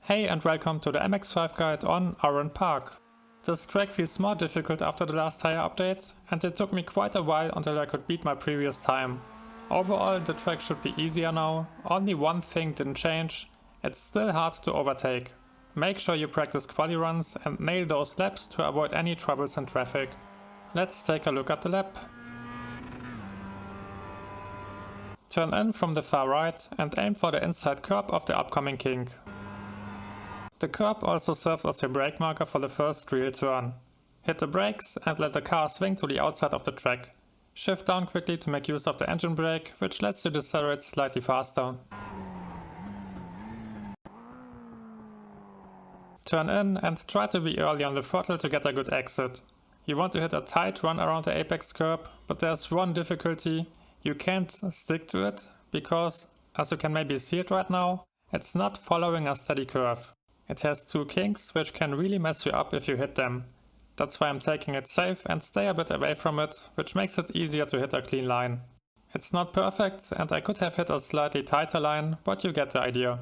Hey and welcome to the MX-5 guide on Oran Park. This track feels more difficult after the last tire update, and it took me quite a while until I could beat my previous time. Overall the track should be easier now, only one thing didn't change: it's still hard to overtake. Make sure you practice quali runs and nail those laps to avoid any troubles in traffic. Let's take a look at the lap. Turn in from the far right and aim for the inside curb of the upcoming kink. The curb also serves as your brake marker for the first real turn. Hit the brakes and let the car swing to the outside of the track. Shift down quickly to make use of the engine brake, which lets you decelerate slightly faster. Turn in and try to be early on the throttle to get a good exit. You want to hit a tight run around the apex curb, but there's one difficulty: you can't stick to it because, as you can maybe see it right now, it's not following a steady curve. It has two kinks which can really mess you up if you hit them. That's why I'm taking it safe and stay a bit away from it, which makes it easier to hit a clean line. It's not perfect and I could have hit a slightly tighter line, but you get the idea.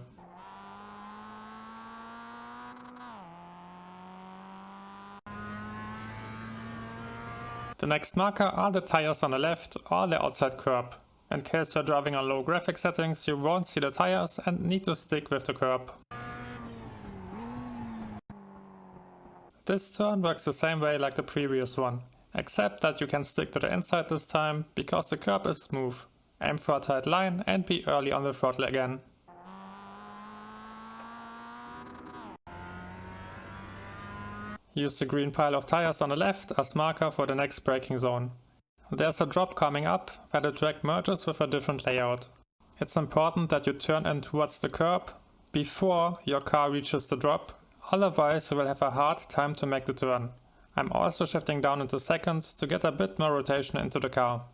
The next marker are the tires on the left or the outside curb. In case you're driving on low graphic settings, you won't see the tires and need to stick with the curb. This turn works the same way like the previous one, except that you can stick to the inside this time because the curb is smooth. Aim for a tight line and be early on the throttle again. Use the green pile of tires on the left as marker for the next braking zone. There's a drop coming up where the track merges with a different layout. It's important that you turn in towards the curb before your car reaches the drop. Otherwise you will have a hard time to make the turn. I'm also shifting down into second to get a bit more rotation into the car.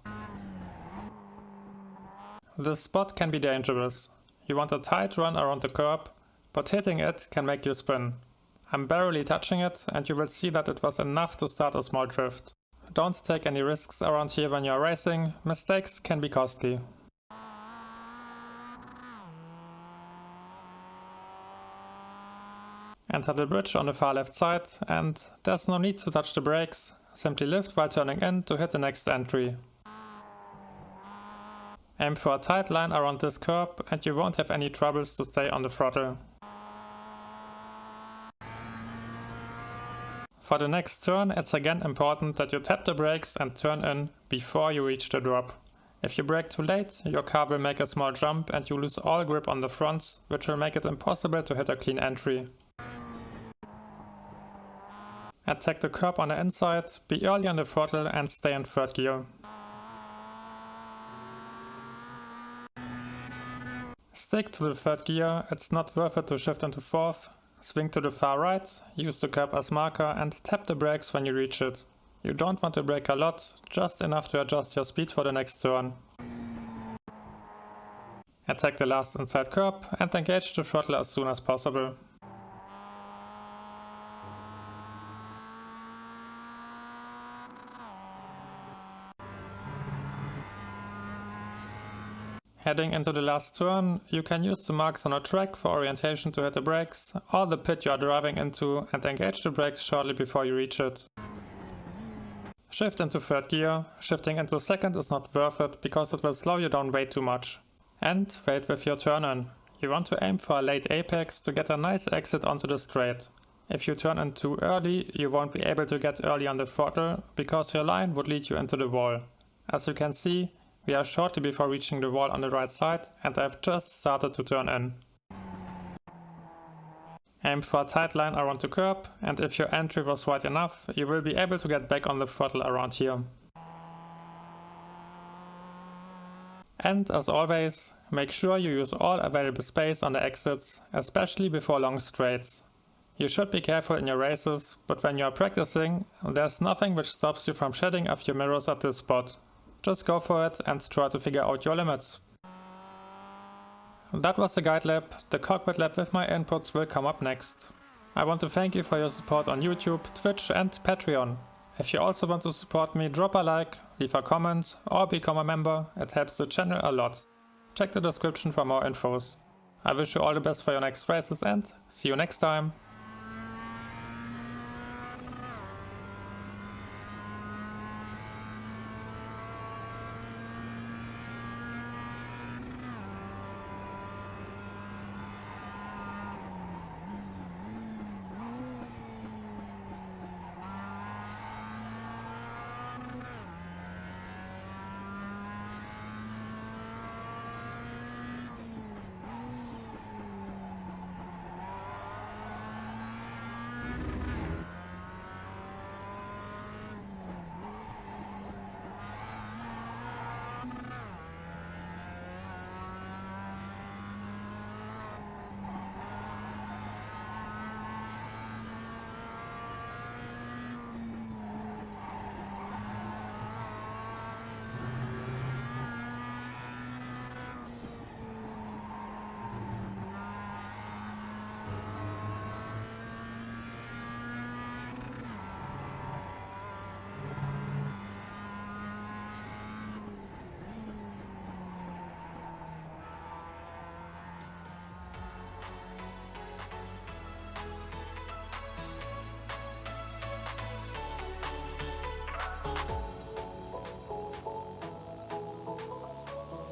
This spot can be dangerous. You want a tight run around the curb, but hitting it can make you spin. I'm barely touching it and you will see that it was enough to start a small drift. Don't take any risks around here when you are racing, mistakes can be costly. Enter the bridge on the far left side and there's no need to touch the brakes, simply lift while turning in to hit the next entry. Aim for a tight line around this curb and you won't have any troubles to stay on the throttle. For the next turn it's again important that you tap the brakes and turn in before you reach the drop. If you brake too late, your car will make a small jump and you lose all grip on the fronts, which will make it impossible to hit a clean entry. Attack the curb on the inside, be early on the throttle and stay in third gear. Stick to the third gear, it's not worth it to shift into fourth. Swing to the far right, use the curb as marker and tap the brakes when you reach it. You don't want to brake a lot, just enough to adjust your speed for the next turn. Attack the last inside curb and engage the throttle as soon as possible. Heading into the last turn, you can use the marks on a track for orientation to hit the brakes, or the pit you are driving into and engage the brakes shortly before you reach it. Shift into third gear. Shifting into second is not worth it because it will slow you down way too much. And wait with your turn in. You want to aim for a late apex to get a nice exit onto the straight. If you turn in too early, you won't be able to get early on the throttle because your line would lead you into the wall. As you can see, we are shortly before reaching the wall on the right side and I've just started to turn in. Aim for a tight line around the curb and if your entry was wide enough, you will be able to get back on the throttle around here. And as always, make sure you use all available space on the exits, especially before long straights. You should be careful in your races, but when you are practicing, there's nothing which stops you from shedding off your mirrors at this spot. Just go for it and try to figure out your limits. That was the guide lab. The cockpit lab with my inputs will come up next. I want to thank you for your support on YouTube, Twitch and Patreon. If you also want to support me, drop a like, leave a comment or become a member, it helps the channel a lot. Check the description for more infos. I wish you all the best for your next races and see you next time.